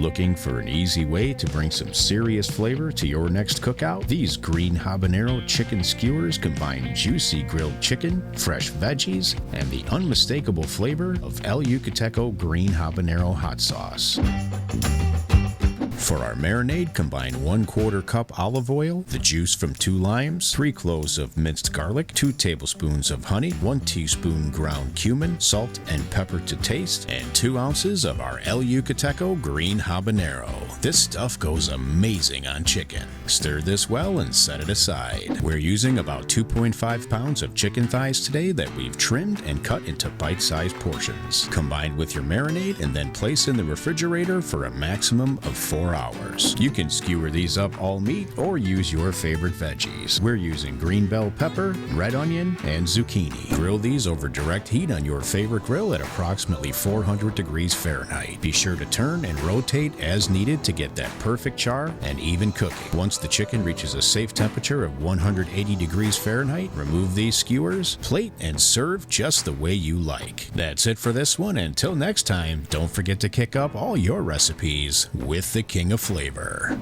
Looking for an easy way to bring some serious flavor to your next cookout? These Green Habanero Chicken Skewers combine juicy grilled chicken, fresh veggies, and the unmistakable flavor of El Yucateco Green Habanero Hot Sauce. For our marinade, combine 1/4 cup olive oil, the juice from 2 limes, 3 cloves of minced garlic, 2 tablespoons of honey, 1 teaspoon ground cumin, salt and pepper to taste, and 2 ounces of our El Yucateco Green Habanero. This stuff goes amazing on chicken. Stir this well and set it aside. We're using about 2.5 pounds of chicken thighs today that we've trimmed and cut into bite-sized portions. Combine with your marinade and then place in the refrigerator for a maximum of 4 hours. You can skewer these up all meat or use your favorite veggies. We're using green bell pepper, red onion, and zucchini. Grill these over direct heat on your favorite grill at approximately 400 degrees Fahrenheit. Be sure to turn and rotate as needed to get that perfect char and even cooking. Once the chicken reaches a safe temperature of 180 degrees Fahrenheit, remove these skewers, plate, and serve just the way you like. That's it for this one. Until next time, don't forget to kick up all your recipes with the King of Flavor.